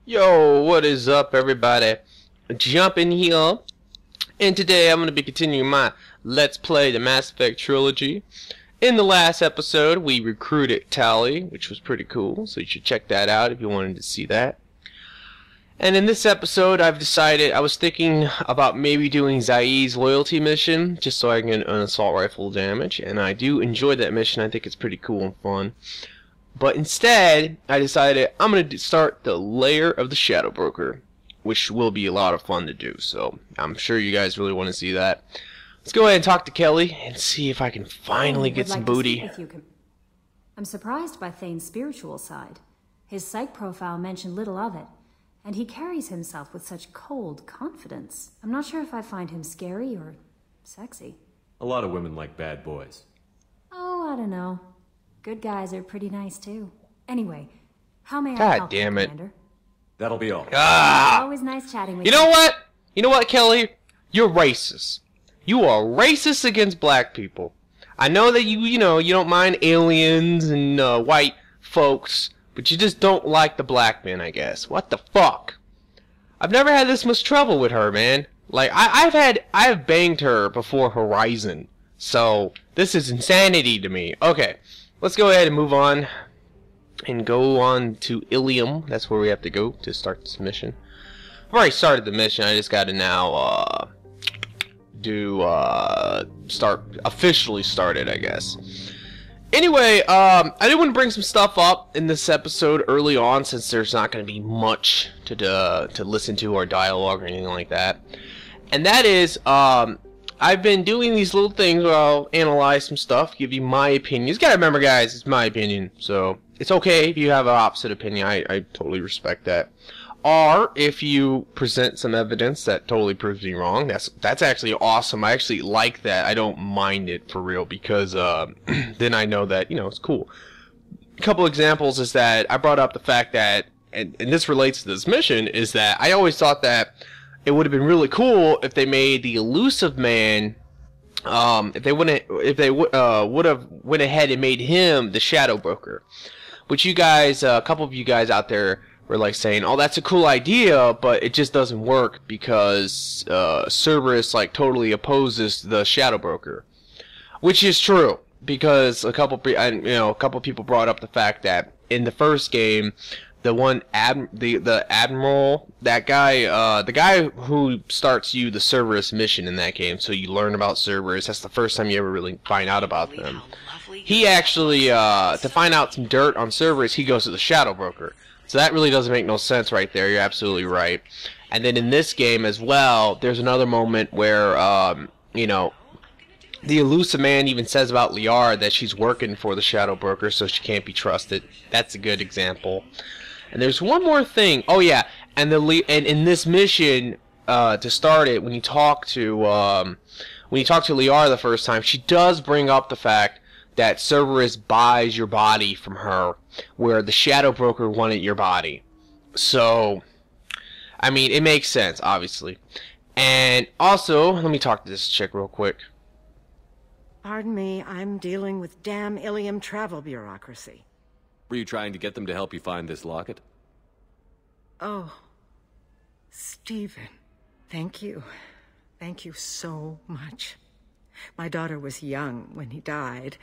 Yo, what is up, everybody? Jumping here, and today I'm going to be continuing my Let's Play the Mass Effect Trilogy. In the last episode, we recruited Tali, which was pretty cool, so you should check that out if you wanted to see that. And in this episode, I was thinking about maybe doing Zai's loyalty mission, just so I can get an assault rifle damage, and I do enjoy that mission. I think it's pretty cool and fun. But instead, I decided I'm going to start the Lair of the Shadow Broker, which will be a lot of fun to do, so I'm sure you guys really want to see that. Let's go ahead and talk to Kelly and see if I can finally get some booty. I'm surprised by Thane's spiritual side. His psych profile mentioned little of it, and he carries himself with such cold confidence. I'm not sure if I find him scary or sexy. A lot of women like bad boys. Oh, I don't know. Good guys are pretty nice too. Anyway, how may I God help damn you, it. Commander? That'll be all. Always nice chatting with you. You know what? You know what, Kelly? You're racist. You are racist against black people. I know that you don't mind aliens and white folks, but you just don't like the black men, I guess. What the fuck? I've never had this much trouble with her, man. Like, I've banged her before Horizon. So, this is insanity to me. Okay, let's go ahead and move on. And go on to Ilium. That's where we have to go to start this mission. I've already started the mission. I just gotta now, officially start it, I guess. Anyway, I did want to bring some stuff up in this episode early on, since there's not going to be much to listen to or dialogue or anything like that. And that is, I've been doing these little things where I'll analyze some stuff, give you my opinions. Gotta remember, guys, it's my opinion, so it's okay if you have an opposite opinion. I totally respect that. Or if you present some evidence that totally proves me wrong, that's actually awesome. I actually like that. I don't mind it for real, because then I know that it's cool. A couple examples is that I brought up the fact that, and this relates to this mission, is that I always thought that it would have been really cool if they made the Elusive Man, if they would have went ahead and made him the Shadow Broker, which you guys, a couple of you guys out there were like saying, oh, that's a cool idea, but it just doesn't work because Cerberus like totally opposes the Shadow Broker, which is true, because a couple people brought up the fact that in the first game, the admiral, that guy, the guy who starts you the Cerberus mission in that game, so you learn about Cerberus. That's the first time you ever really find out about them. He actually, to find out some dirt on Cerberus, he goes to the Shadow Broker. So that really doesn't make no sense right there. You're absolutely right. And then in this game as well, there's another moment where, the Elusive Man even says about Lair that she's working for the Shadow Broker, so she can't be trusted. That's a good example. And there's one more thing. Oh yeah, and in this mission, to start it, when you talk to Lair the first time, she does bring up the fact that Cerberus buys your body from her, where the Shadow Broker wanted your body. So, I mean, it makes sense, obviously. And also, let me talk to this chick real quick. Pardon me, I'm dealing with damn Ilium travel bureaucracy. Were you trying to get them to help you find this locket? Oh, Stephen, thank you. Thank you so much. My daughter was young when he died.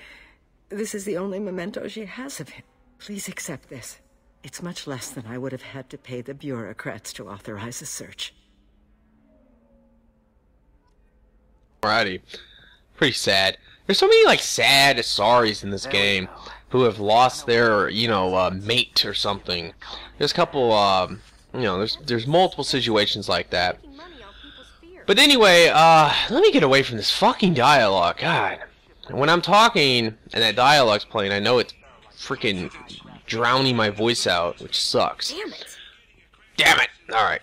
This is the only memento she has of him. Please accept this. It's much less than I would have had to pay the bureaucrats to authorize a search. Alrighty. Pretty sad. There's so many, like, sad Asaris in this game who have lost their, mate or something. There's a couple, there's multiple situations like that. But anyway, let me get away from this fucking dialogue. God. When I'm talking and that dialogue's playing, I know it's freaking drowning my voice out, which sucks. Damn it. Damn it. Alright.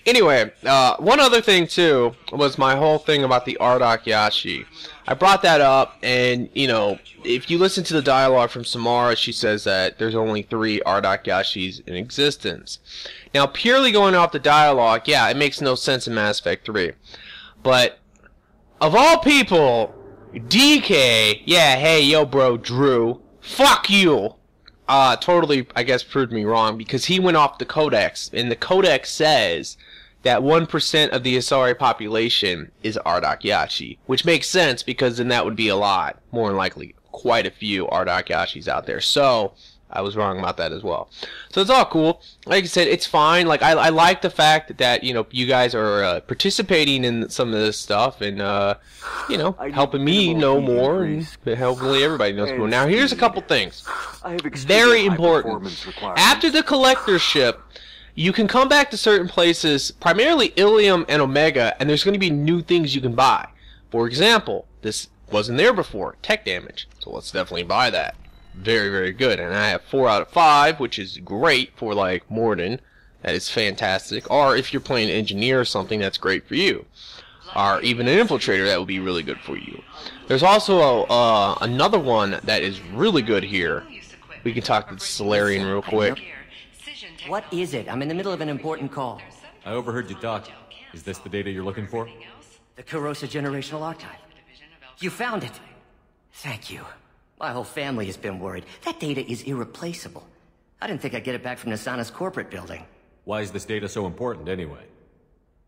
Anyway, one other thing, too, was my whole thing about the Ardok Yashi. I brought that up, and, if you listen to the dialogue from Samara, she says that there's only 3 Ardok Yashis in existence. Now, purely going off the dialogue, yeah, it makes no sense in Mass Effect 3. But, of all people, DK, yeah, hey, yo, bro, Drew, fuck you! totally, I guess, proved me wrong, because he went off the codex, and the codex says that 1% of the Asari population is Ardak-Yachi, which makes sense, because then that would be a lot, more than likely, quite a few Ardak-Yachis out there. So I was wrong about that as well. So it's all cool. Like I said, it's fine. Like I like the fact that you guys are participating in some of this stuff and helping me know more, and hopefully everybody knows more. Now here's a couple things. Very important. After the collector ship, you can come back to certain places, primarily Ilium and Omega, and there's going to be new things you can buy. For example, this wasn't there before, tech damage. So let's definitely buy that. Very, very good. And I have 4 out of 5, which is great for, like, Morden. That is fantastic. Or if you're playing engineer or something, that's great for you. Or even an infiltrator, that would be really good for you. There's also another one that is really good here. We can talk to the Solarian real quick. What is it? I'm in the middle of an important call. I overheard you talking. Is this the data you're looking for? The Kurosa Generational Archive. You found it. Thank you. My whole family has been worried. That data is irreplaceable. I didn't think I'd get it back from Nasana's corporate building. Why is this data so important anyway?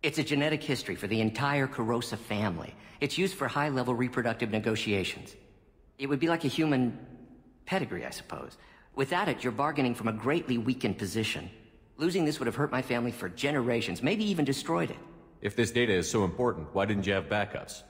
It's a genetic history for the entire Kurosa family. It's used for high-level reproductive negotiations. It would be like a human pedigree, I suppose. Without it, you're bargaining from a greatly weakened position. Losing this would have hurt my family for generations, maybe even destroyed it. If this data is so important, why didn't you have backups?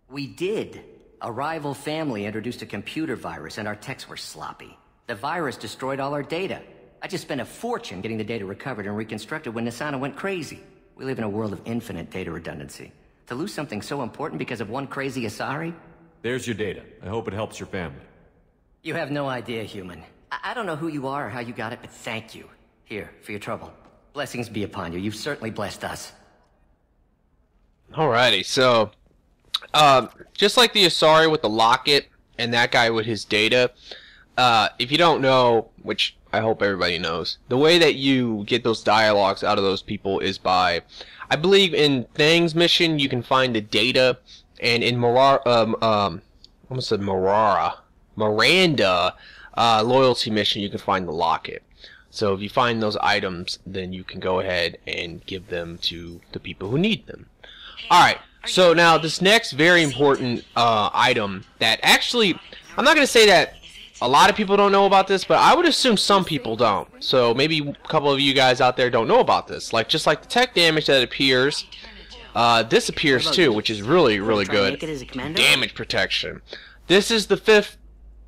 We did. A rival family introduced a computer virus, and our techs were sloppy. The virus destroyed all our data. I just spent a fortune getting the data recovered and reconstructed when Nasana went crazy. We live in a world of infinite data redundancy. To lose something so important because of one crazy Asari? There's your data. I hope it helps your family. You have no idea, human. I don't know who you are or how you got it, but thank you. Here, for your trouble. Blessings be upon you. You've certainly blessed us. Alrighty, so just like the Asari with the locket and that guy with his data, if you don't know, which I hope everybody knows, the way that you get those dialogues out of those people is by, I believe in Thang's mission you can find the data, and in Miranda loyalty mission you can find the locket. So if you find those items, then you can go ahead and give them to the people who need them. Alright, so now this next very important item that actually, I'm not going to say that a lot of people don't know about this, but I would assume some people don't. So maybe a couple of you guys out there don't know about this. Like, just like the tech damage that appears, this appears too, which is really, really good. Damage protection. This is the 5th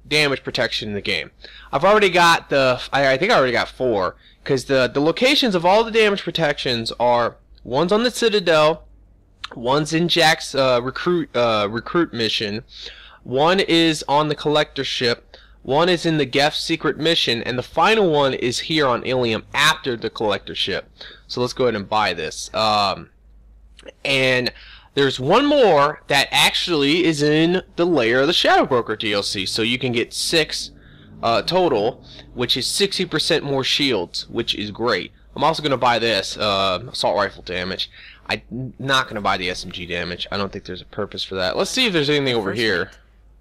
damage protection in the game. I've already got I think I already got 4, because the locations of all the damage protections are, one's on the Citadel, one's in Jack's recruit mission, one is on the collector ship, one is in the Gef's secret mission, and the final one is here on Ilium after the collector ship. So let's go ahead and buy this. And there's one more that actually is in the Lair of the Shadow Broker DLC, so you can get 6 total, which is 60% more shields, which is great. I'm also going to buy this, assault rifle damage. I'm not going to buy the SMG damage. I don't think there's a purpose for that. Let's see if there's anything over here.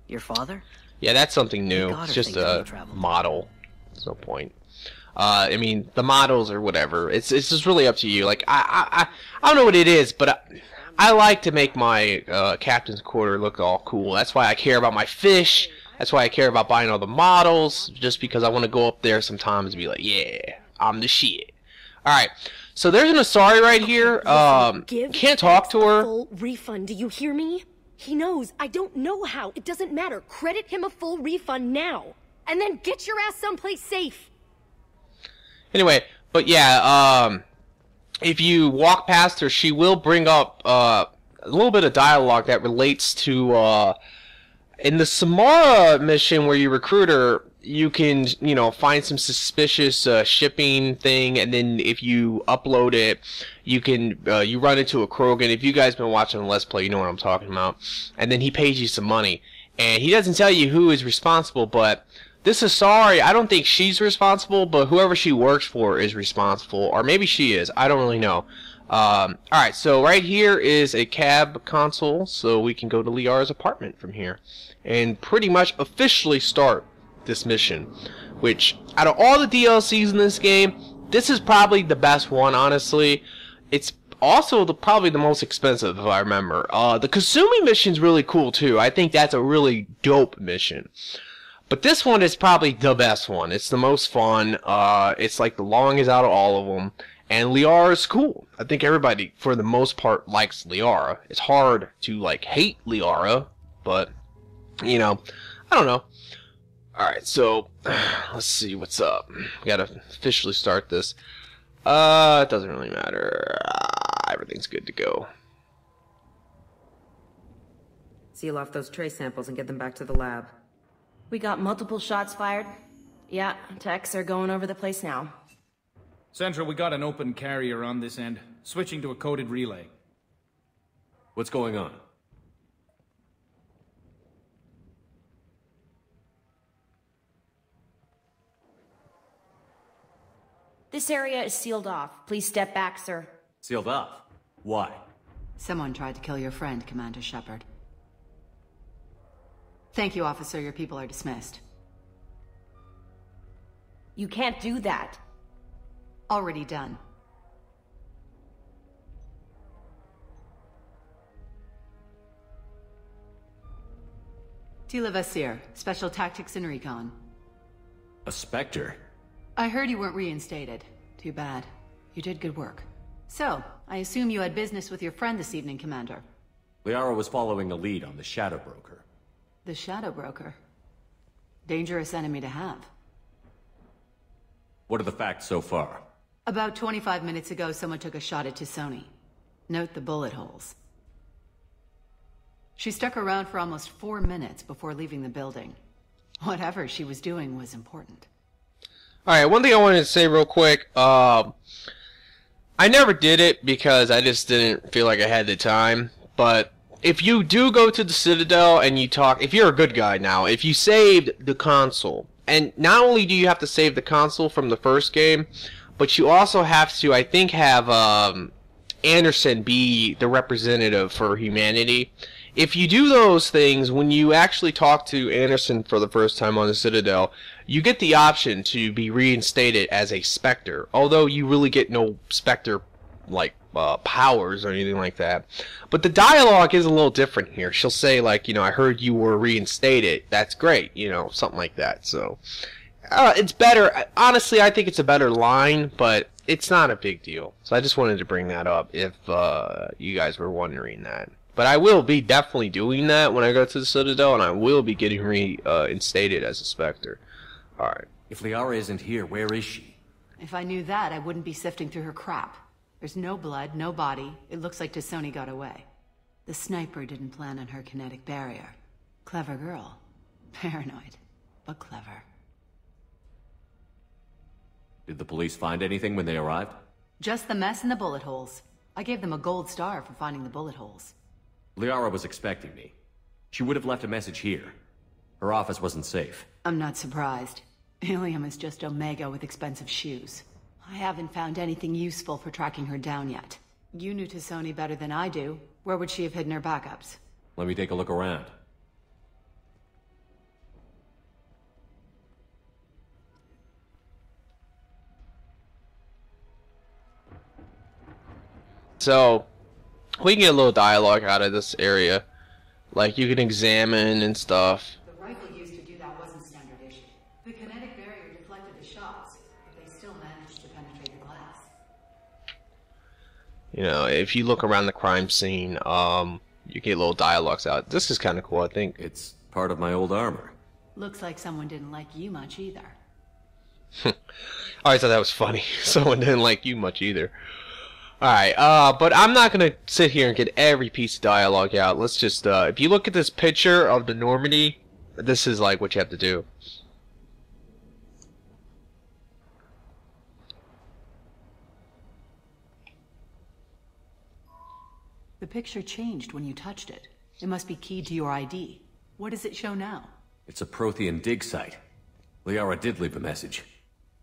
Your father? Yeah, that's something new. It's just a model. There's no point. I mean, the models or whatever. It's just really up to you. Like, I don't know what it is, but I like to make my captain's quarter look all cool. That's why I care about my fish. That's why I care about buying all the models. Just because I want to go up there sometimes and be like, yeah, I'm the shit. Alright, so there's an Asari right here. Can't talk to her. Full refund, do you hear me? He knows. I don't know how. It doesn't matter. Credit him a full refund now. And then get your ass someplace safe. Anyway, but yeah, if you walk past her, she will bring up a little bit of dialogue that relates to in the Samara mission where you recruit her. You can, find some suspicious shipping thing, and then if you upload it, you can you run into a Krogan. If you guys been watching the Let's Play, you know what I'm talking about. And then he pays you some money, and he doesn't tell you who is responsible. But this Asari, I don't think she's responsible, but whoever she works for is responsible, or maybe she is. I don't really know. All right, so right here is a cab console, so we can go to Liara's apartment from here, and pretty much officially start this mission. which out of all the DLCs in this game, this is probably the best one, honestly. It's also probably the most expensive, if I remember. The Kasumi mission's really cool, too. I think that's a really dope mission. But this one is probably the best one. It's the most fun. It's like the longest out of all of them. And Liara's cool. I think everybody, for the most part, likes Liara. It's hard to, like, hate Liara, but, you know, I don't know. Alright, so, let's see what's up. We gotta officially start this. It doesn't really matter. Everything's good to go. Seal off those trace samples and get them back to the lab. We got multiple shots fired. Yeah, techs are going over the place now. Central, we got an open carrier on this end. Switching to a coded relay. What's going on? This area is sealed off. Please step back, sir. Sealed off? Why? Someone tried to kill your friend, Commander Shepard. Thank you, officer. Your people are dismissed. You can't do that. Already done. Tila Vasir, Special Tactics and Recon. A Spectre? I heard you weren't reinstated. Too bad. You did good work. So, I assume you had business with your friend this evening, Commander. Liara was following a lead on the Shadow Broker. The Shadow Broker. Dangerous enemy to have. What are the facts so far? About 25 minutes ago, someone took a shot at Tisoni. Note the bullet holes. She stuck around for almost 4 minutes before leaving the building. Whatever she was doing was important. Alright, one thing I wanted to say real quick. I never did it because I just didn't feel like I had the time. But if you do go to the Citadel and you talk, if you're a good guy now, if you saved the console, and not only do you have to save the console from the first game, but you also have to, I think, have Anderson be the representative for humanity. If you do those things, when you actually talk to Anderson for the first time on the Citadel, you get the option to be reinstated as a Spectre, although you really get no Spectre like powers or anything like that. But the dialogue is a little different here. She'll say, like, you know, I heard you were reinstated. That's great, you know, something like that. So it's better. Honestly, I think it's a better line, but it's not a big deal. So I just wanted to bring that up if you guys were wondering that. But I will be definitely doing that when I go to the Citadel, and I will be getting reinstated as a Spectre. Alright. If Liara isn't here, where is she? If I knew that, I wouldn't be sifting through her crap. There's no blood, no body. It looks like Tisoni got away. The sniper didn't plan on her kinetic barrier. Clever girl. Paranoid, but clever. Did the police find anything when they arrived? Just the mess and the bullet holes. I gave them a gold star for finding the bullet holes. Liara was expecting me. She would have left a message here. Her office wasn't safe. I'm not surprised. Ilium is just Omega with expensive shoes. I haven't found anything useful for tracking her down yet. You knew Tisoni better than I do. Where would she have hidden her backups? Let me take a look around. So, we can get a little dialogue out of this area. Like, you can examine and stuff. The rifle used to do that wasn't standard issue. The kinetic barrier deflected the shots, but they still managed to penetrate the glass. You know, if you look around the crime scene, you get little dialogues out. This is kind of cool, I think. It's part of my old armor. Looks like someone didn't like you much either. I always thought that was funny. Someone didn't like you much either. Alright, but I'm not gonna sit here and get every piece of dialogue out. Let's just, if you look at this picture of the Normandy, this is like what you have to do. The picture changed when you touched it. It must be keyed to your ID. What does it show now? It's a Prothean dig site. Liara did leave a message.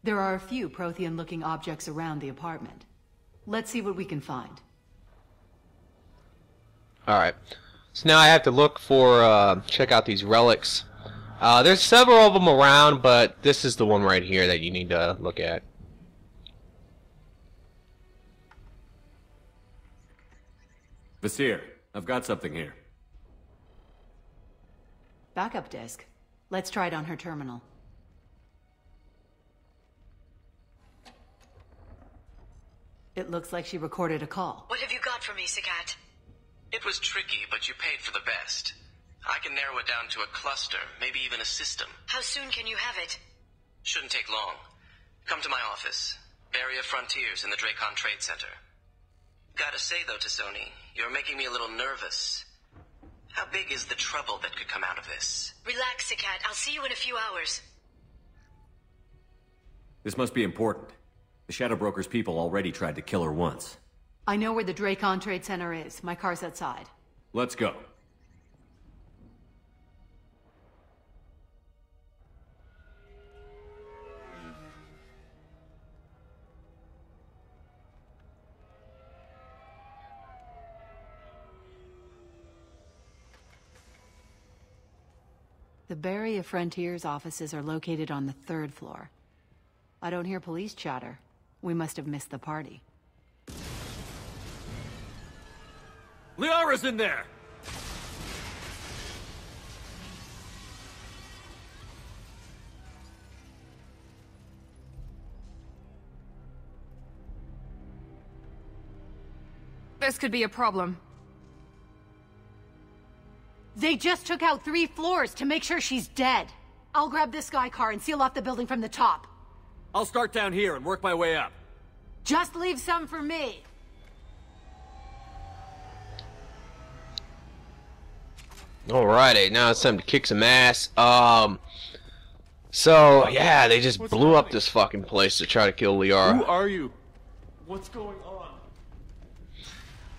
There are a few Prothean-looking objects around the apartment. Let's see what we can find. Alright. So now I have to look for, check out these relics. There's several of them around, but this is the one right here that you need to look at. Vasir, I've got something here. Backup disk. Let's try it on her terminal. It looks like she recorded a call. What have you got for me, Sagat? It was tricky, but you paid for the best. I can narrow it down to a cluster, maybe even a system. How soon can you have it? Shouldn't take long. Come to my office. Barrier Frontiers in the Dracon Trade Center. Gotta say though to Sony, you're making me a little nervous. How big is the trouble that could come out of this? Relax, Sagat. I'll see you in a few hours. This must be important. The Shadow Broker's people already tried to kill her once. I know where the Dracon Trade Center is. My car's outside. Let's go. The Barrier Frontiers offices are located on the 3rd floor. I don't hear police chatter. We must have missed the party. Liara's in there! This could be a problem. They just took out 3 floors to make sure she's dead. I'll grab this Sky car and seal off the building from the top. I'll start down here and work my way up. Just leave some for me. Alrighty, now it's time to kick some ass. So yeah, they just blew up this fucking place to try to kill Liara. Who are you? What's going on?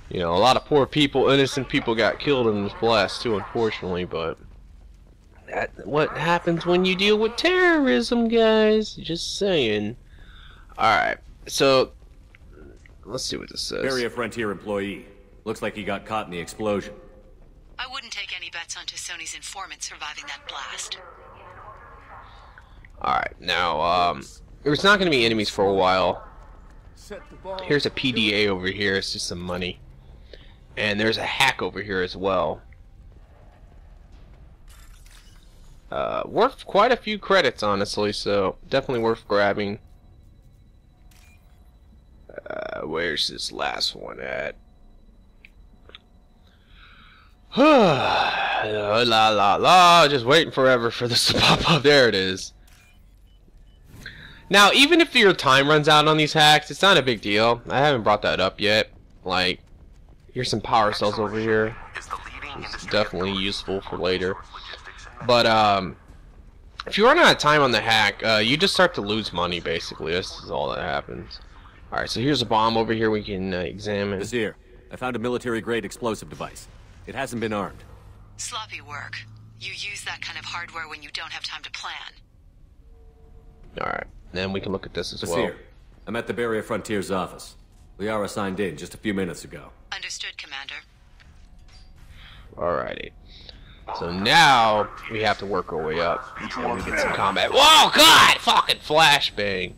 You know, a lot of poor people, innocent people got killed in this blast too, unfortunately, but that's what happens when you deal with terrorism, guys. Just saying. Alright, so let's see what this says. Barrier Frontier employee. Looks like he got caught in the explosion. I wouldn't take any bets on Sony's informant surviving that blast. Alright, now, there's not going to be enemies for a while. Here's a PDA over here, it's just some money. And there's a hack over here as well. Worth quite a few credits, honestly, so definitely worth grabbing. Where's this last one at? La la la, just waiting forever for this to pop up. There it is. Now, even if your time runs out on these hacks, it's not a big deal. I haven't brought that up yet. Like, here's some power cells over here. It's definitely useful for later. But, if you run out of time on the hack, you just start to lose money, basically. This is all that happens. Alright, so here's a bomb over here we can examine. Vizier, I found a military-grade explosive device. It hasn't been armed. Sloppy work. You use that kind of hardware when you don't have time to plan. Alright, then we can look at this as well. Vizier, I'm at the Barrier Frontiers office. Liara signed in just a few minutes ago. Understood, Commander. Alrighty. So now we have to work our way up and we get some combat. Whoa, God! Fucking flashbang.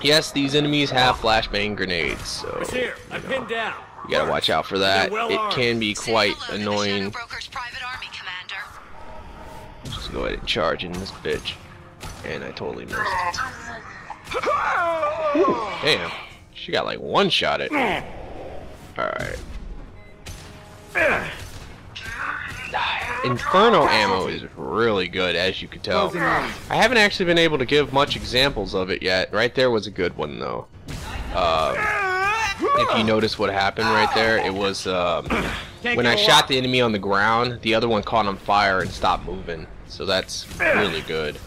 Yes, these enemies have flashbang grenades, so Vizier, I'm pinned down. You gotta watch out for that. It can be quite annoying. Just go ahead and charge in this bitch. And I totally missed. Ooh, damn. She got like one shot at me. Alright. Inferno ammo is really good, as you can tell. I haven't actually been able to give much examples of it yet. Right there was a good one, though. If you notice what happened right there, it was when I shot the enemy on the ground, the other one caught on fire and stopped moving. So that's really good.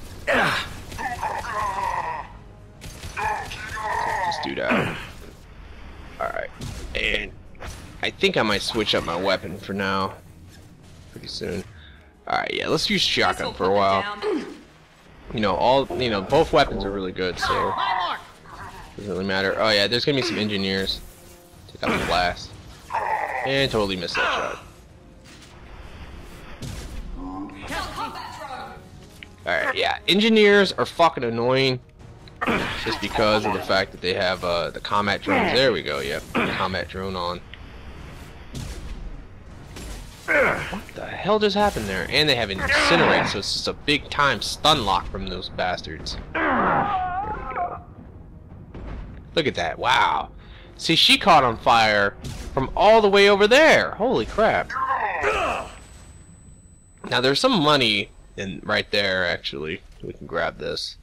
Just do that. Alright. And I think I might switch up my weapon for now. Pretty soon. Alright, yeah, let's use shotgun for a while. Both weapons are really good, so doesn't really matter. Oh yeah, there's gonna be some engineers. Take out the blast. And totally missed that shot. Alright, yeah. Engineers are fucking annoying. Just because of the fact that they have the combat drones. There we go, yep. Combat drone on. What the hell just happened there? And they have Incinerate, so it's just a big time stun lock from those bastards. There we go. Look at that, wow. See, she caught on fire from all the way over there. Holy crap. Now there's some money right there, actually. We can grab this.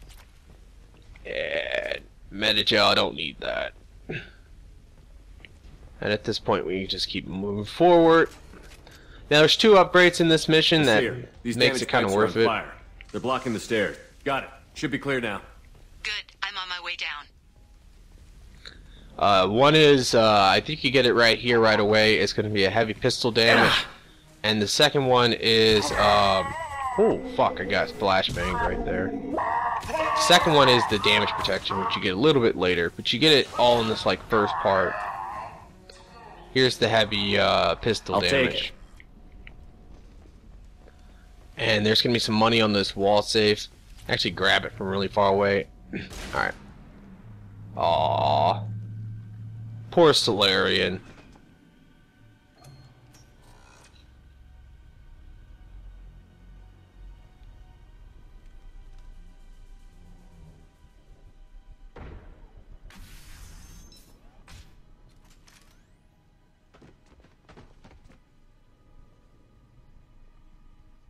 And Medicel, I don't need that. And at this point, we just keep moving forward. Now, there's 2 upgrades in this mission that makes it kind of worth it. Fire. They're blocking the stairs. Got it. Should be clear now. Good. I'm on my way down. One is, I think you get it right here right away. It's going to be a heavy pistol damage. And the second one is, oh, fuck, I got flashbang right there. The second one is the damage protection, which you get a little bit later, but you get it all in this, like, first part. Here's the heavy, pistol damage. Take it. And there's gonna be some money on this wall safe. Actually, grab it from really far away. Alright. Aww. Poor Solarian.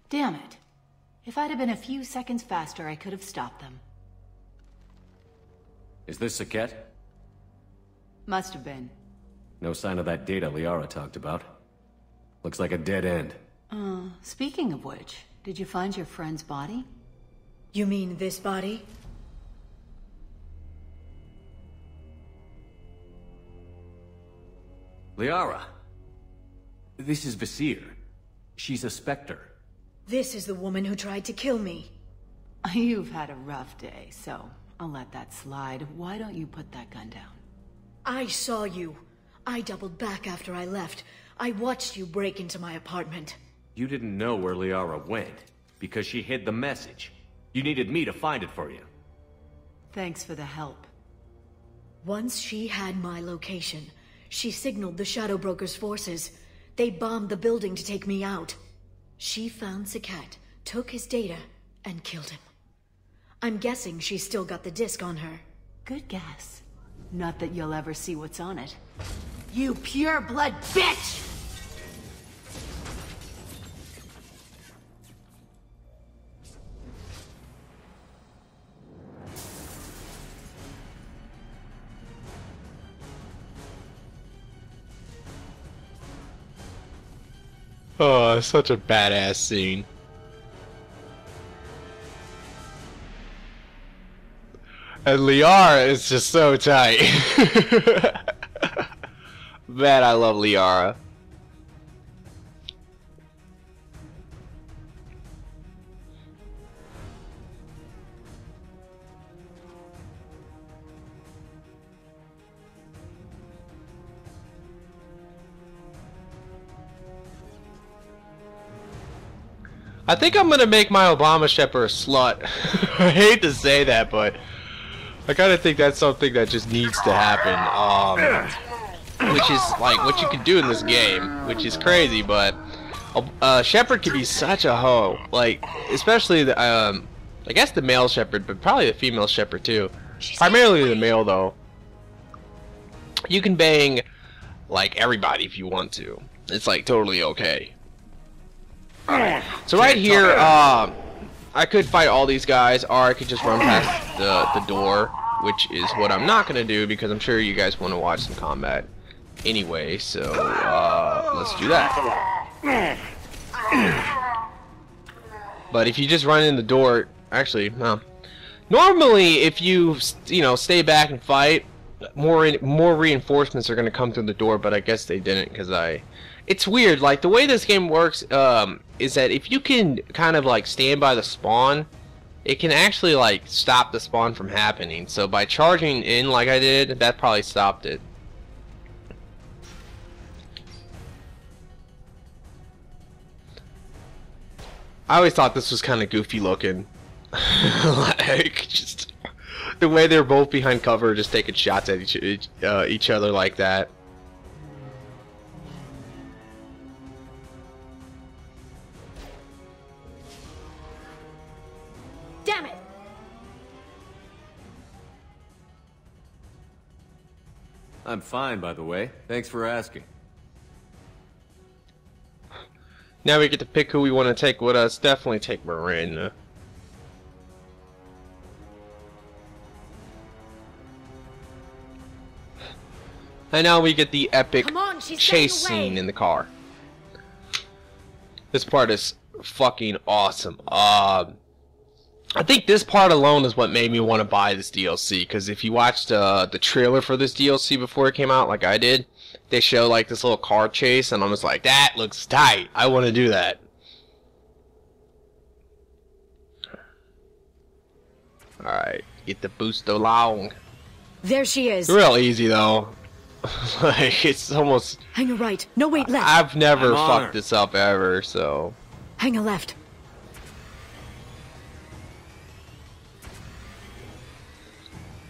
Damn it. If I'd have been a few seconds faster, I could have stopped them. Is this Saket? Must have been. No sign of that data Liara talked about. Looks like a dead end. Speaking of which, did you find your friend's body? You mean this body? Liara! This is Visir. She's a Spectre. This is the woman who tried to kill me. You've had a rough day, so I'll let that slide. Why don't you put that gun down? I saw you. I doubled back after I left. I watched you break into my apartment. You didn't know where Liara went, because she hid the message. You needed me to find it for you. Thanks for the help. Once she had my location, she signaled the Shadow Broker's forces. They bombed the building to take me out. She found Saket, took his data, and killed him. I'm guessing she's still got the disc on her. Good guess. Not that you'll ever see what's on it. You pure-blood bitch! Oh, such a badass scene. And Liara is just so tight. Man, I love Liara. I think I'm gonna make my Obama Shepherd a slut. I hate to say that, but I kind of think that's something that just needs to happen. Which is like what you can do in this game, which is crazy. But Shepherd can be such a hoe, like especially the I guess the male Shepherd, but probably the female Shepherd too. Primarily the male though. You can bang like everybody if you want to. It's like totally okay. So right here, I could fight all these guys, or I could just run past the door, which is what I'm not gonna do because I'm sure you guys want to watch some combat anyway. So let's do that. But if you just run in the door, actually, no. Normally, if you stay back and fight, more reinforcements are gonna come through the door. But I guess they didn't because It's weird, like the way this game works is that if you can kind of like stand by the spawn, it can actually like stop the spawn from happening. So by charging in like I did, that probably stopped it. I always thought this was kind of goofy looking. Like, just the way they're both behind cover, just taking shots at each other like that. Damn it! I'm fine, by the way. Thanks for asking. Now we get to pick who we want to take with us. Definitely take Miranda. And now we get the epic chase scene in the car. This part is fucking awesome. I think this part alone is what made me want to buy this DLC, because if you watched the trailer for this DLC before it came out, like I did, they show like this little car chase, and I'm just like, that looks tight. I want to do that. Alright, get the boost along. There she is. It's real easy though. Like, it's almost... Hang a right. No, wait, left. I've never fucked this up ever, so... Hang a left.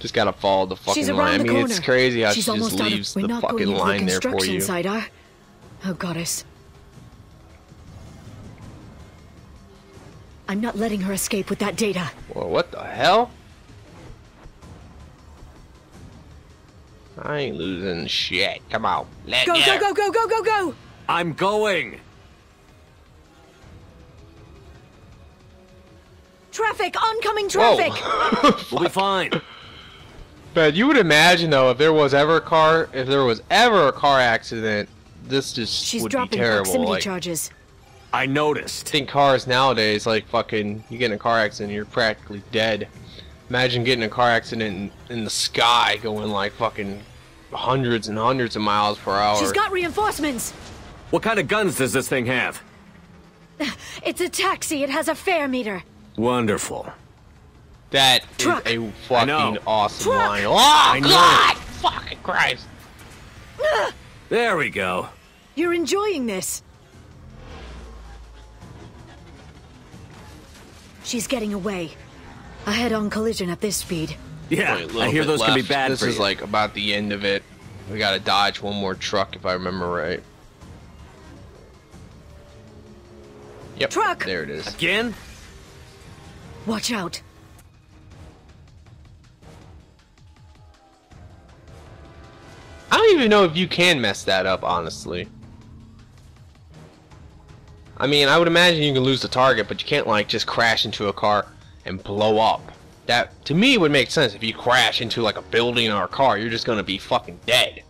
Just gotta follow the fucking line. I mean, it's crazy how she just leaves the fucking line there for you. Side, oh, goddess. I'm not letting her escape with that data. Well, what the hell? I ain't losing shit. Come on. Let's go, go, go, go, go, go, go! I'm going! Traffic! Oncoming traffic! We'll be fine. But you would imagine though, if there was ever a car accident, this just would be terrible. Proximity like, charges. I noticed. I think cars nowadays, like fucking, you get in a car accident, you're practically dead. Imagine getting in a car accident in the sky, going like fucking hundreds and hundreds of miles per hour. She's got reinforcements. What kind of guns does this thing have? It's a taxi. It has a fare meter. Wonderful. That is a fucking awesome line. Oh, I God! Fucking Christ. There we go. You're enjoying this. She's getting away. A head-on collision at this speed. Yeah, I hear those can be bad This for you. is like about the end of it. We gotta dodge one more truck if I remember right. Yep, truck! There it is. Again? Watch out. I don't even know if you can mess that up, honestly. I mean, I would imagine you can lose the target, but you can't, like, just crash into a car and blow up. That, to me, would make sense. If you crash into, like, a building or a car, you're just gonna be fucking dead.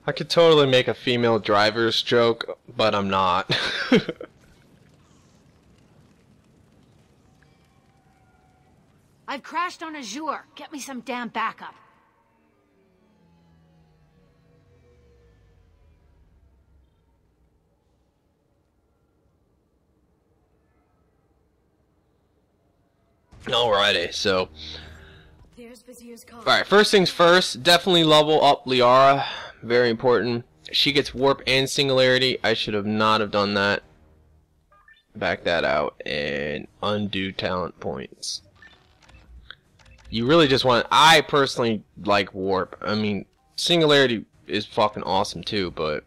I could totally make a female driver's joke, but I'm not. I've crashed on Azure. Get me some damn backup. Alrighty, so... Alright, first things first, definitely level up Liara. Very important. She gets warp and singularity. I should have not have done that. Back that out and undo talent points. You really just want... I personally like warp. I mean, singularity is fucking awesome too, but...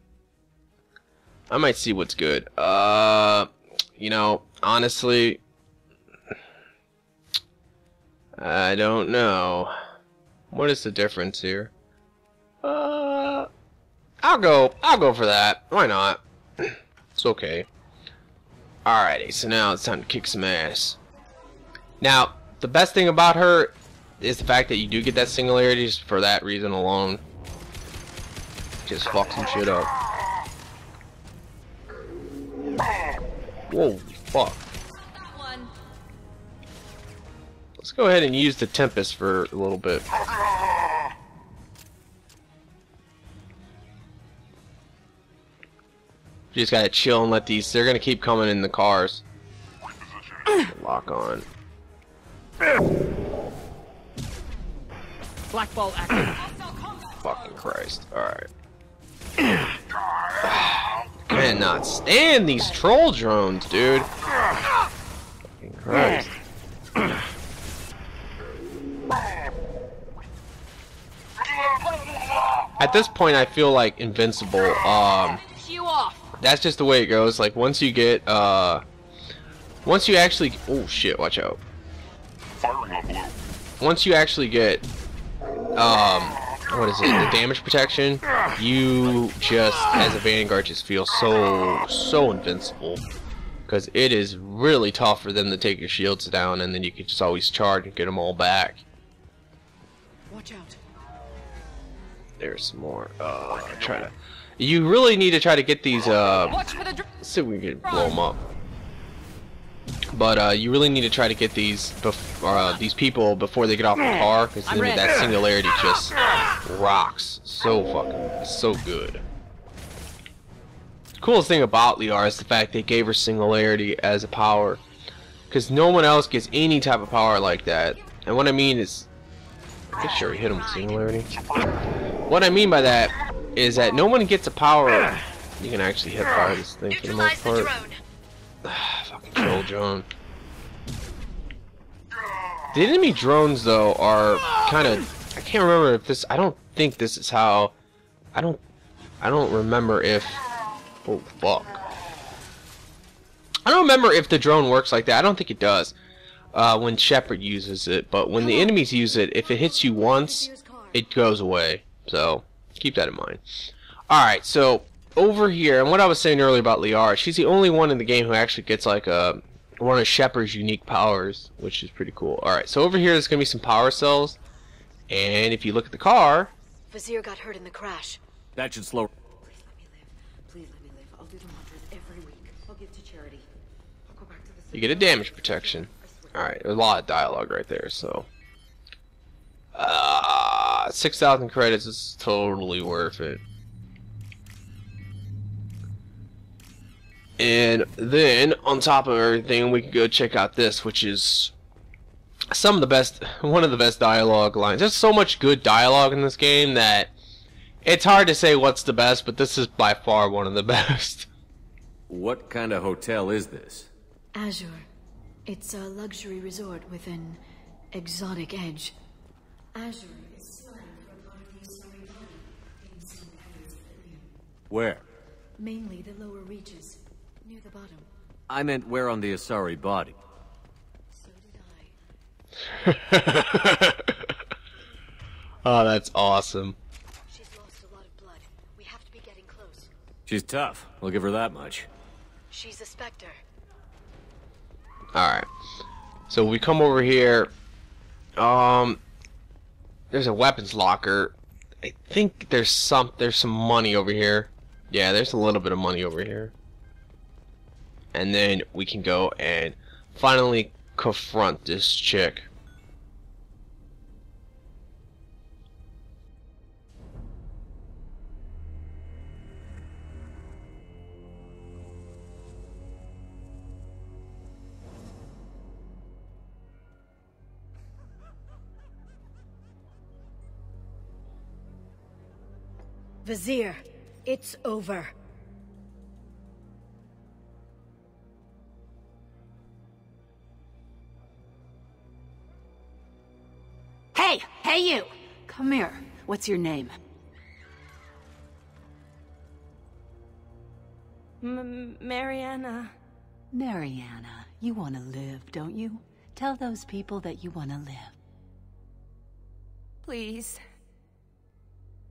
I might see what's good. You know, honestly... I don't know. What is the difference here? I'll go for that. Why not? It's okay. Alrighty, so now it's time to kick some ass. Now, the best thing about her is the fact that you do get that singularity just for that reason alone. Just fuck some shit up. Whoa, fuck. Let's go ahead and use the Tempest for a little bit. You just gotta chill and let these. They're gonna keep coming in the cars. Lock on. Black ball active. Fucking Christ. Alright. Cannot stand these troll drones, dude. Fucking Christ. At this point, I feel like invincible. That's just the way it goes. Like, once you get, once you actually... Oh, shit, watch out. Once you actually get, what is it, the damage protection, you just, as a Vanguard, just feel so invincible. Because it is really tough for them to take your shields down, and then you can just always charge and get them all back. Watch out. There's some more. Try to... You really need to try to get these, let's see if we can blow them up. But, you really need to try to get these people before they get off the car, because then that singularity just rocks so good. The coolest thing about Lair is the fact they gave her singularity as a power, because no one else gets any type of power like that. And what I mean is, I'm sure we hit him with singularity. What I mean by that is that no one gets a power. You can actually hit fire this thing for the most part. Fucking troll drone. The enemy drones though are kind of. I can't remember if this. I don't think this is how. I don't remember if. Oh fuck. I don't remember if the drone works like that. I don't think it does. When Shepard uses it, but when the enemies use it, if it hits you once, it goes away. So keep that in mind. Alright, so over here, and what I was saying earlier about Lair, she's the only one in the game who actually gets like one of Shepard's unique powers, which is pretty cool. Alright, so over here there's gonna be some power cells, and if you look at the car, Vizier got hurt in the crash. That should slow. Please let me live. Please let me live. I'll do the mantras every week. I'll give to charity. I'll go back to the you get a damage protection. Alright, there's a lot of dialogue right there, so 6,000 credits is totally worth it. And then on top of everything, we can go check out this, which is one of the best dialogue lines. There's so much good dialogue in this game that it's hard to say what's the best, but this is by far one of the best. What kind of hotel is this? Azure. It's a luxury resort with an exotic edge. Azure is slang for a part of the Asari body in some areas of Ilium. Where? Mainly the lower reaches, near the bottom. I meant where on the Asari body. So did I. Oh, that's awesome. She's lost a lot of blood. We have to be getting close. She's tough. I'll give her that much. She's a Spectre. Alright. So we come over here. There's a weapons locker. I think there's some money over here. Yeah, there's a little bit of money over here. And then we can go and finally confront this chick. Vizier, it's over. Hey you! Come here. What's your name? Mariana. Mariana, you want to live, don't you? Tell those people that you want to live. Please.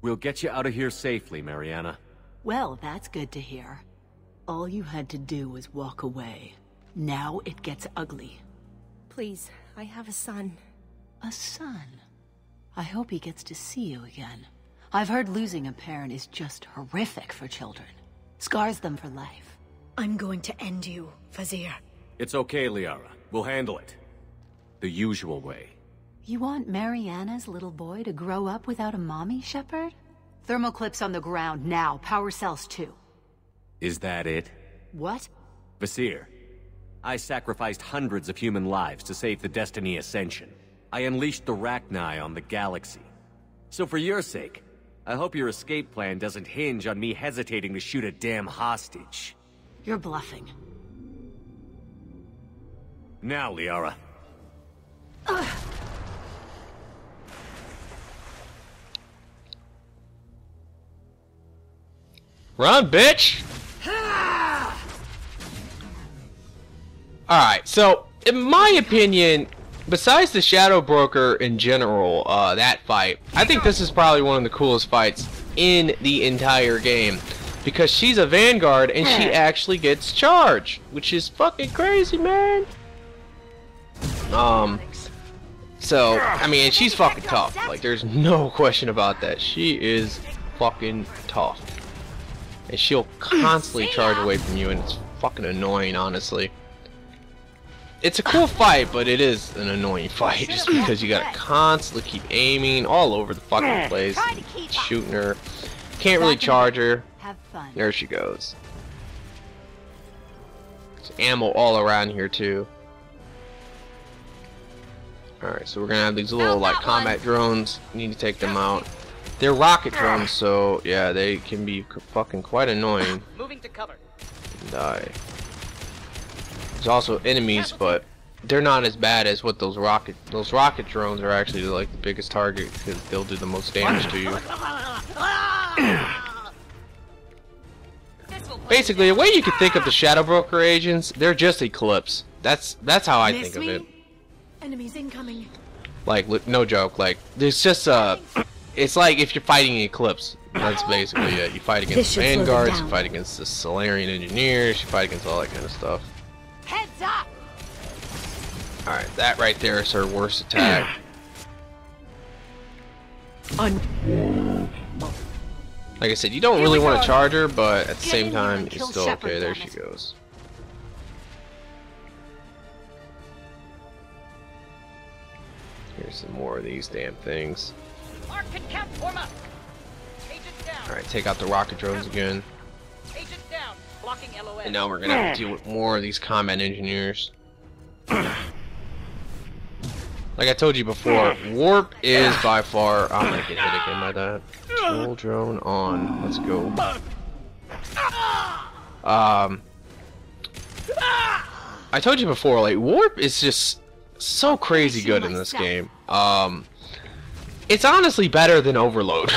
We'll get you out of here safely, Mariana. Well, that's good to hear. All you had to do was walk away. Now it gets ugly. Please, I have a son. A son? I hope he gets to see you again. I've heard losing a parent is just horrific for children. Scars them for life. I'm going to end you, Vizier. It's okay, Liara. We'll handle it. The usual way. You want Mariana's little boy to grow up without a mommy, Shepard? Thermal clips on the ground now. Power cells too. Is that it? What? Vasir, I sacrificed hundreds of human lives to save the Destiny Ascension. I unleashed the Rachni on the galaxy. So for your sake, I hope your escape plan doesn't hinge on me hesitating to shoot a damn hostage. You're bluffing. Now, Liara. Run, bitch! Alright, so, in my opinion, besides the Shadow Broker in general, that fight, I think this is probably one of the coolest fights in the entire game. Because she's a Vanguard and she actually gets charged, which is fucking crazy, man. So, I mean, she's fucking tough. Like, there's no question about that. She is fucking tough. And she'll constantly charge away from you, and it's fucking annoying, honestly. It's a cool fight, but it is an annoying fight, just because you gotta constantly keep aiming all over the fucking place, shooting her. Can't really charge her. There she goes. There's ammo all around here, too. Alright, so we're gonna have these little, like, combat drones. We need to take them out. They're rocket drones, so, yeah, they can be fucking quite annoying. Moving to cover. Die. There's also enemies, but they're not as bad as what those rocket drones are actually, like, the biggest target, because they'll do the most damage to you. Basically, the way you could think of the Shadow Broker agents, they're just Eclipse. That's how I think of it. Enemies incoming. Like, no joke. Like, there's just it's like if you're fighting Eclipse. That's basically it. You fight against Vanguards, you fight against the Solarian Engineers, you fight against all that kind of stuff. Heads up. All right, that right there is her worst attack. Like I said, you don't really want to charge her, but at the same time, it's still okay. There she goes. Here's some more of these damn things. Alright, take out the rocket drones again. And now we're gonna have to deal with more of these combat engineers. Like I told you before, warp is by far... I'm gonna get hit again by that. Full drone on. Let's go. I told you before, like, warp is just so crazy good in this game. It's honestly better than Overload.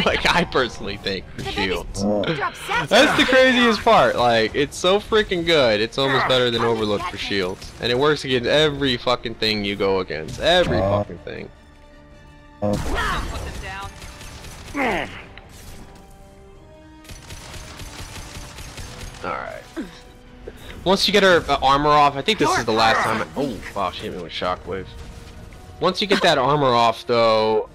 Like, I personally think, for shields. That's the craziest part. Like, it's so freaking good. It's almost better than Overload for shields. And it works against every fucking thing you go against. Every fucking thing. Alright. Once you get her armor off, I think this is the last time oh, wow, she hit me with Shockwave. Once you get that armor off, though,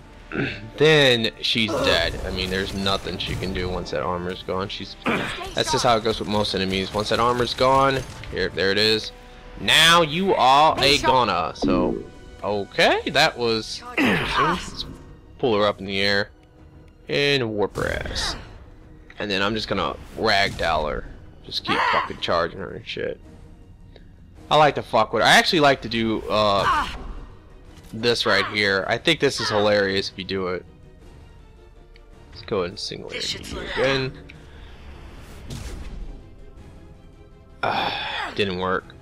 then she's dead. I mean, there's nothing she can do once that armor's gone. That's just how it goes with most enemies. Once that armor's gone, there it is. Now you are a goner. So, okay, that was interesting. Let's pull her up in the air and warp her ass. And then I'm just gonna ragdoll her. Just keep fucking charging her and shit. I like to fuck with her. I actually like to do this right here. I think this is hilarious if you do it. Let's go ahead and single hit you again. Didn't work.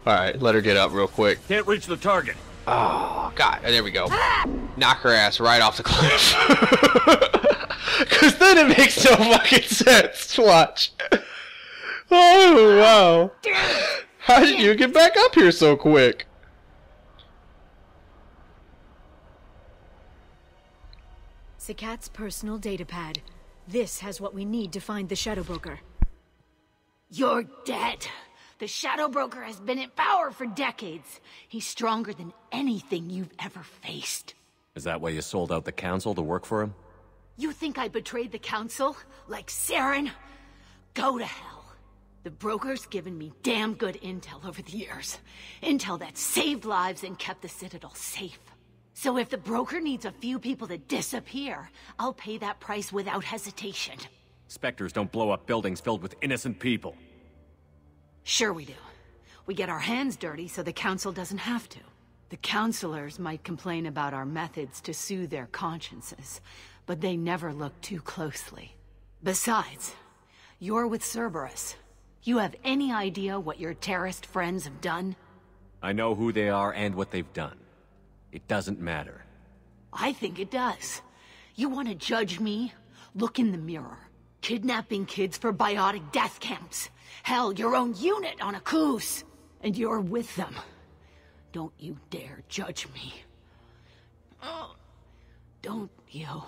Alright, let her get up real quick. Can't reach the target. Oh, God. There we go. Knock her ass right off the cliff. Because then it makes no fucking sense. Watch. Oh, wow. How did you get back up here so quick? Sakat's personal datapad. This has what we need to find the Shadow Broker. You're dead. The Shadow Broker has been in power for decades. He's stronger than anything you've ever faced. Is that why you sold out the Council to work for him? You think I betrayed the Council? Like Saren? Go to hell. The Broker's given me damn good intel over the years. Intel that saved lives and kept the Citadel safe. So if the broker needs a few people to disappear, I'll pay that price without hesitation. Spectres don't blow up buildings filled with innocent people. Sure we do. We get our hands dirty so the council doesn't have to. The counselors might complain about our methods to soothe their consciences, but they never look too closely. Besides, you're with Cerberus. You have any idea what your terrorist friends have done? I know who they are and what they've done. It doesn't matter. I think it does. You want to judge me? Look in the mirror. Kidnapping kids for biotic death camps. Hell, your own unit on a cruise. And you're with them. Don't you dare judge me. Oh, don't you?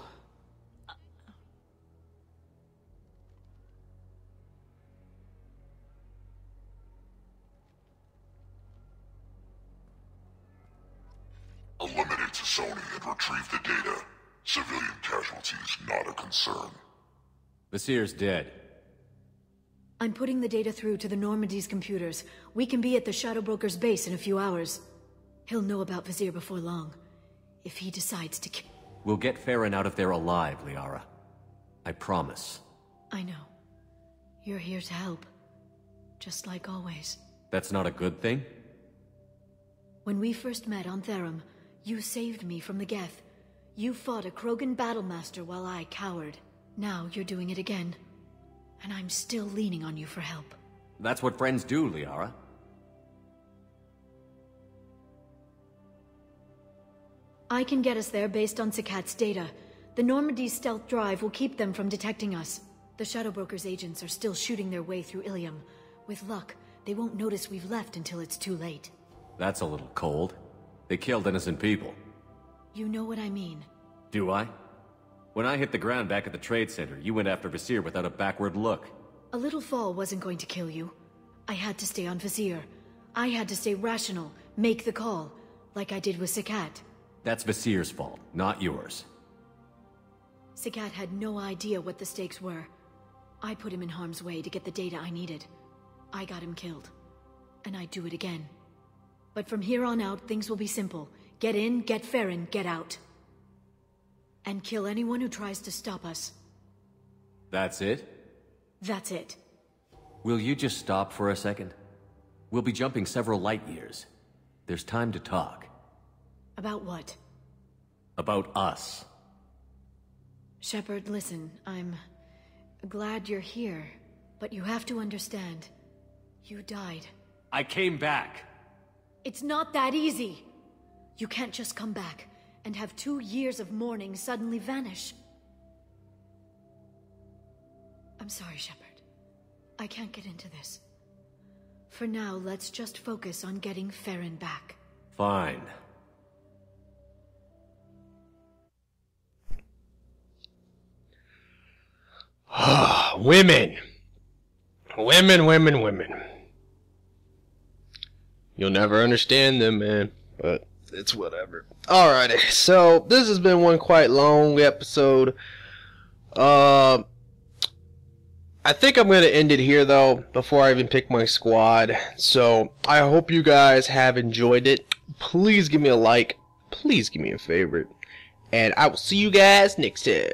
Eliminate Sony and retrieve the data. Civilian casualties not a concern. Vasir's dead. I'm putting the data through to the Normandy's computers. We can be at the Shadow Broker's base in a few hours. He'll know about Vasir before long. If he decides to kill... We'll get Farron out of there alive, Liara. I promise. I know. You're here to help. Just like always. That's not a good thing? When we first met on Therum, you saved me from the Geth. You fought a Krogan battlemaster while I cowered. Now you're doing it again. And I'm still leaning on you for help. That's what friends do, Liara. I can get us there based on Sakat's data. The Normandy's stealth drive will keep them from detecting us. The Shadow Broker's agents are still shooting their way through Ilium. With luck, they won't notice we've left until it's too late. That's a little cold. They killed innocent people. You know what I mean. Do I? When I hit the ground back at the trade center, you went after Vasir without a backward look. A little fall wasn't going to kill you. I had to stay on Vasir. I had to stay rational, make the call, like I did with Sakat. That's Vasir's fault, not yours. Sakat had no idea what the stakes were. I put him in harm's way to get the data I needed. I got him killed. And I'd do it again. But from here on out, things will be simple. Get in, get Farron, get out. And kill anyone who tries to stop us. That's it? That's it. Will you just stop for a second? We'll be jumping several light years. There's time to talk. About what? About us. Shepard, listen, I'm glad you're here, but you have to understand. You died. I came back. It's not that easy. You can't just come back and have 2 years of mourning suddenly vanish. I'm sorry, Shepard. I can't get into this. For now, let's just focus on getting Farron back. Fine. Women. Women. You'll never understand them, man, but it's whatever. Alrighty, so this has been one quite long episode. I think I'm going to end it here, though, before I even pick my squad. So, I hope you guys have enjoyed it. Please give me a like. Please give me a favorite. And I will see you guys next time.